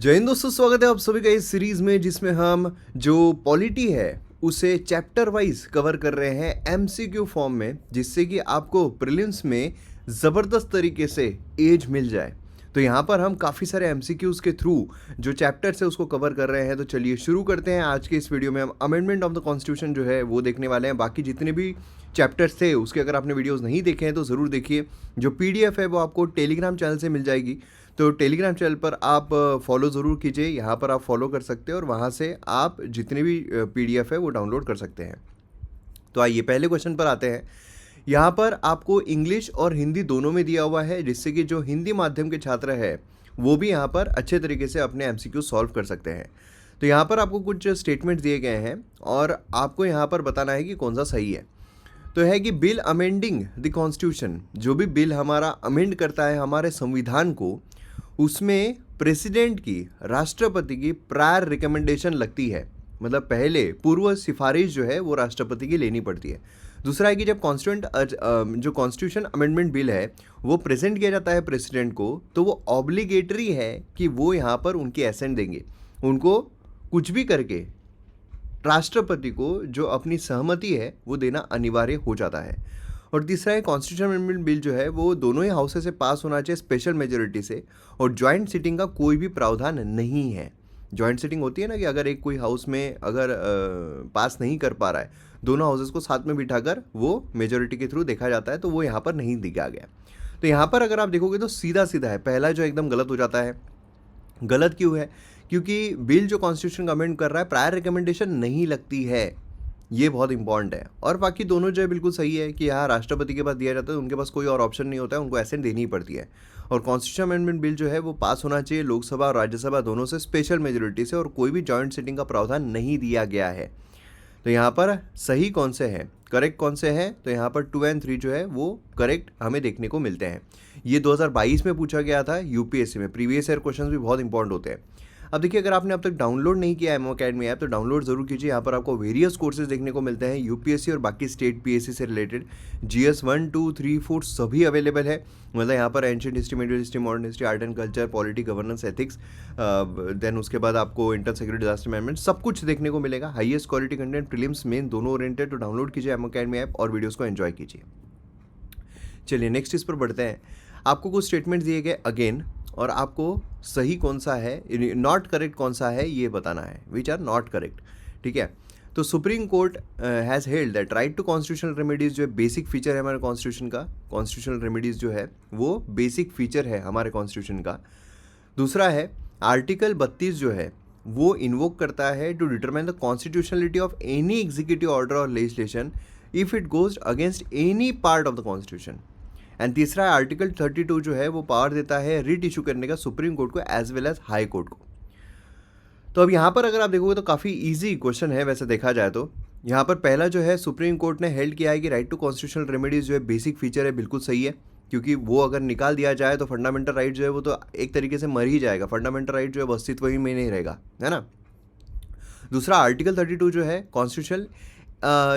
जय हिंद दोस्तों, स्वागत है आप सभी का इस सीरीज में जिसमें हम जो पॉलिटी है उसे चैप्टर वाइज कवर कर रहे हैं एमसीक्यू फॉर्म में, जिससे कि आपको प्रीलिम्स में ज़बरदस्त तरीके से एज मिल जाए। तो यहाँ पर हम काफ़ी सारे एमसीक्यूज़ के थ्रू जो चैप्टर्स है उसको कवर कर रहे हैं। तो चलिए शुरू करते हैं। आज के इस वीडियो में हम अमेंडमेंट ऑफ द कॉन्स्टिट्यूशन जो है वो देखने वाले हैं। बाकी जितने भी चैप्टर्स थे उसके अगर आपने वीडियोस नहीं देखे हैं तो ज़रूर देखिए। जो पीडीएफ है वो आपको टेलीग्राम चैनल से मिल जाएगी, तो टेलीग्राम चैनल पर आप फॉलो ज़रूर कीजिए। यहाँ पर आप फॉलो कर सकते हैं और वहाँ से आप जितने भी पीडीएफ है वो डाउनलोड कर सकते हैं। तो आइए पहले क्वेश्चन पर आते हैं। यहाँ पर आपको इंग्लिश और हिंदी दोनों में दिया हुआ है, जिससे कि जो हिंदी माध्यम के छात्र है वो भी यहाँ पर अच्छे तरीके से अपने एमसीक्यू सॉल्व कर सकते हैं। तो यहाँ पर आपको कुछ स्टेटमेंट दिए गए हैं और आपको यहाँ पर बताना है कि कौन सा सही है। तो है कि बिल अमेंडिंग द कॉन्स्टिट्यूशन, जो भी बिल हमारा अमेंड करता है हमारे संविधान को, उसमें प्रेसिडेंट की, राष्ट्रपति की प्रायर रिकमेंडेशन लगती है। मतलब पहले पूर्व सिफारिश जो है वो राष्ट्रपति की लेनी पड़ती है। दूसरा है कि जब जो कॉन्स्टिट्यूशन अमेंडमेंट बिल है वो प्रेजेंट किया जाता है प्रेसिडेंट को, तो वो ऑब्लिगेटरी है कि वो यहाँ पर उनकी एसेंट देंगे। उनको कुछ भी करके राष्ट्रपति को जो अपनी सहमति है वो देना अनिवार्य हो जाता है। और तीसरा है कॉन्स्टिट्यूशन अमेंडमेंट बिल जो है वो दोनों ही हाउसेस से पास होना चाहिए स्पेशल मेजोरिटी से, और जॉइंट सिटिंग का कोई भी प्रावधान नहीं है। जॉइंट सिटिंग होती है ना कि अगर एक कोई हाउस में अगर पास नहीं कर पा रहा है, दोनों हाउसेस को साथ में बिठाकर वो मेजोरिटी के थ्रू देखा जाता है, तो वो यहाँ पर नहीं दिखा गया। तो यहाँ पर अगर आप देखोगे तो सीधा सीधा है, पहला जो एकदम गलत हो जाता है। गलत क्यों है? क्योंकि बिल जो कॉन्स्टिट्यूशन का अमेंड कर रहा है प्रायर रिकमेंडेशन नहीं लगती है, ये बहुत इंपॉर्टेंट है। और बाकी दोनों जो है बिल्कुल सही है कि यहाँ राष्ट्रपति के पास दिया जाता है, उनके पास कोई और ऑप्शन नहीं होता है, उनको एसेंट देनी ही पड़ती है। और कॉन्स्टिट्यूशन अमेंडमेंट बिल जो है वो पास होना चाहिए लोकसभा और राज्यसभा दोनों से स्पेशल मेजोरिटी से, और कोई भी जॉइंट सिटिंग का प्रावधान नहीं दिया गया है। तो यहाँ पर सही कौन से हैं, करेक्ट कौन से हैं? तो यहाँ पर 2 और 3 जो है वो करेक्ट हमें देखने को मिलते हैं। ये 2022 में पूछा गया था यूपीएससी में। प्रीवियस ईयर क्वेश्चंस भी बहुत इंपॉर्टेंट होते हैं। अब देखिए, अगर आपने अब तक डाउनलोड नहीं किया एमओ अकेडमी ऐप तो डाउनलोड जरूर कीजिए। यहाँ पर आपको वेरियस कोर्सेज देखने को मिलते हैं यूपीएससी और बाकी स्टेट पीएससी से रिलेटेड। जीएस 1, 2, 3, 4 सभी अवेलेबल है। मतलब यहाँ पर ancient history, medieval history, modern history, art and culture, polity, governance, ethics, then उसके बाद आपको इंटर सिक्योरिटी, डिजास्टर मैनेजमेंट, सब कुछ देखने को मिलेगा। Highest quality content, prelims main दोनों ओरिएंटेड। तो डाउनलोड कीजिए एमओ अकेडमी ऐप और वीडियोज़ को एंजॉय कीजिए। चलिए नेक्स्ट इस पर बढ़ते हैं। आपको कुछ स्टेटमेंट दिए गए अगेन, और आपको सही कौन सा है, नॉट करेक्ट कौन सा है ये बताना है, विच आर नॉट करेक्ट। ठीक है। तो supreme court has held that right to constitutional remedies जो है बेसिक फीचर है हमारे कॉन्स्टिट्यूशन का। कॉन्स्टिट्यूशनल रेमेडीज़ जो है वो बेसिक फीचर है हमारे कॉन्स्टिट्यूशन का। दूसरा है आर्टिकल 32 जो है वो इन्वोक करता है to determine the constitutionality of any executive order और legislation if it goes against any part of the constitution. And तीसरा है आर्टिकल 32 जो है वो पावर देता है रिट इशू करने का सुप्रीम कोर्ट को as well as high court को। तो अब यहाँ पर अगर आप देखोगे तो काफ़ी इजी क्वेश्चन है वैसे देखा जाए तो। यहाँ पर पहला जो है सुप्रीम कोर्ट ने हेल्ड किया है कि राइट टू कॉन्स्टिट्यूशनल रेमेडीज जो है बेसिक फीचर है, बिल्कुल सही है। क्योंकि वो अगर निकाल दिया जाए तो फंडामेंटल राइट जो है वो तो एक तरीके से मर ही जाएगा। फंडामेंटल राइट जो है वो अस्तित्व ही में नहीं रहेगा, है ना। दूसरा आर्टिकल 32 जो है कॉन्स्टिट्यूशन,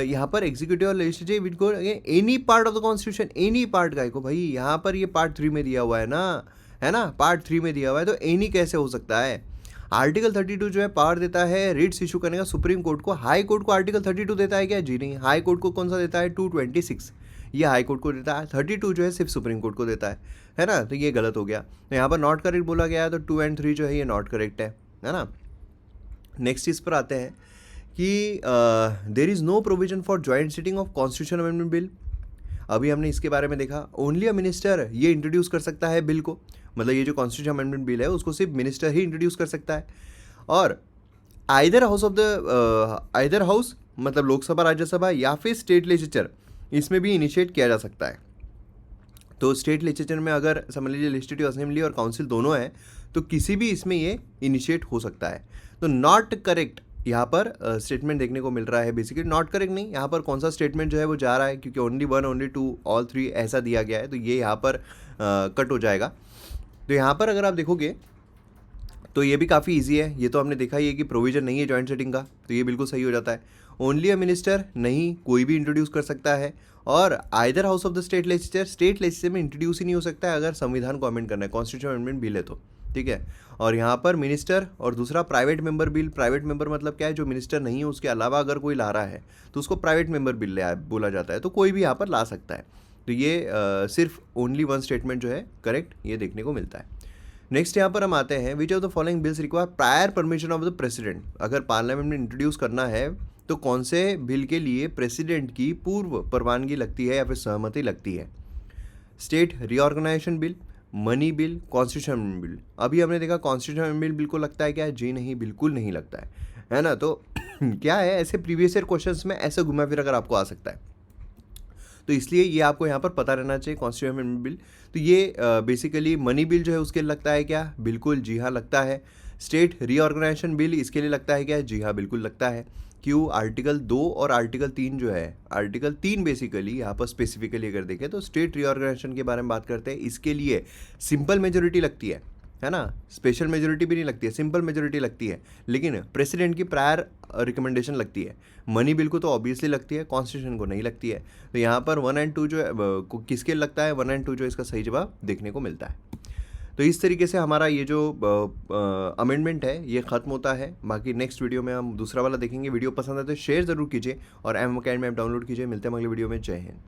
यहाँ पर एग्जीक्यूटिव और legislative will go any part of the constitution. Any part का को भाई यहाँ पर ये पार्ट 3 में दिया हुआ है ना, है ना, पार्ट 3 में दिया हुआ है, तो एनी कैसे हो सकता है। आर्टिकल 32 जो है पावर देता है रिट्स इशू करने का सुप्रीम कोर्ट को। हाई कोर्ट को आर्टिकल 32 देता है क्या? जी नहीं। हाई कोर्ट को कौन सा देता है? 226, ये हाई कोर्ट को देता है। 32 जो है सिर्फ सुप्रीम कोर्ट को देता है ना। तो ये गलत हो गया। तो यहाँ पर नॉट करेक्ट बोला गया है, तो 2 और 3 जो है ये नॉट करेक्ट है ना। नेक्स्ट इस पर आते हैं कि there is no provision for joint sitting of constitution amendment bill. अभी हमने इसके बारे में देखा, ओनली अ मिनिस्टर ये इंट्रोड्यूस कर सकता है बिल को। मतलब ये जो कॉन्स्टिट्यूशन अमेंडमेंट बिल है उसको सिर्फ मिनिस्टर ही इंट्रोड्यूस कर सकता है। और आइदर हाउस मतलब लोकसभा, राज्यसभा या फिर स्टेट लेजिस्लेचर, इसमें भी इनिशिएट किया जा सकता है। तो स्टेट लेजिस्लेचर में अगर समझ लीजिए लेजिस्लेटिव असेंबली और काउंसिल दोनों है तो किसी भी इसमें ये इनिशिएट हो सकता है। तो नॉट करेक्ट यहाँ पर स्टेटमेंट देखने को मिल रहा है। बेसिकली नॉट करेक्ट नहीं, यहाँ पर कौन सा स्टेटमेंट जो है वो जा रहा है, क्योंकि ओनली 1, ओनली 2, ऑल 3 ऐसा दिया गया है, तो ये यहाँ पर कट हो जाएगा। तो यहाँ पर अगर आप देखोगे तो ये भी काफ़ी इजी है। ये तो हमने देखा ही है कि प्रोविजन नहीं है जॉइंट सेटिंग का, तो ये बिल्कुल सही हो जाता है। ओनली अ मिनिस्टर नहीं, कोई भी इंट्रोड्यूस कर सकता है। और either house of the state legislature में इंट्रोड्यूस ही नहीं हो सकता है अगर संविधान को अमेंड करना है, कॉन्स्टिट्यूशन अमेंडमेंट बिल है तो, ठीक है। और यहाँ पर मिनिस्टर और दूसरा private member bill. Private member मतलब क्या है, जो मिनिस्टर नहीं है उसके अलावा अगर कोई ला रहा है तो उसको प्राइवेट मेंबर बिल बोला जाता है। तो कोई भी यहाँ पर ला सकता है। तो ये सिर्फ ओनली वन स्टेटमेंट जो है करेक्ट ये देखने को मिलता है। नेक्स्ट यहाँ पर हम आते हैं, which of the following bills require prior permission of the president. अगर पार्लियामेंट में इंट्रोड्यूस करना है तो कौन से बिल के लिए प्रेसिडेंट की पूर्व परवानगी लगती है या फिर सहमति लगती है? State reorganisation bill, money bill, constitution bill. अभी हमने देखा कॉन्स्टिट्यूशन बिल बिल्कुल लगता है क्या? जी नहीं, बिल्कुल नहीं लगता है ना। तो क्या है, ऐसे प्रीवियस ईयर क्वेश्चंस में ऐसे घुमा फिर अगर आपको आ सकता है, तो इसलिए ये आपको यहाँ पर पता रहना चाहिए कॉन्स्टिट्यूशन बिल। तो ये बेसिकली मनी बिल जो है उसके लिए लगता है क्या? बिल्कुल जी हाँ लगता है। स्टेट रीऑर्गेनाइजेशन बिल इसके लिए लगता है क्या? जी हाँ बिल्कुल लगता है। क्यों? आर्टिकल 2 और आर्टिकल 3 जो है, आर्टिकल 3 बेसिकली यहाँ पर स्पेसिफिकली अगर देखें तो स्टेट रीऑर्गेनाइजेशन के बारे में बात करते हैं, इसके लिए सिंपल मेजोरिटी लगती है ना, स्पेशल मेजोरिटी भी नहीं लगती है, सिंपल मेजोरिटी लगती है, लेकिन प्रेसिडेंट की प्रायर रिकमेंडेशन लगती है। मनी बिल को तो ऑब्वियसली लगती है, कॉन्स्टिट्यूशन को नहीं लगती है। तो यहाँ पर 1 और 2 जो है किसके लगता है? 1 और 2 जो इसका सही जवाब देखने को मिलता है। तो इस तरीके से हमारा ये जो अमेंडमेंट है ये ख़त्म होता है। बाकी नेक्स्ट वीडियो में हम दूसरा वाला देखेंगे। वीडियो पसंद आए तो शेयर ज़रूर कीजिए और एम अकेडमी ऐप डाउनलोड कीजिए। मिलते हैं अगले वीडियो में। जय हिंद।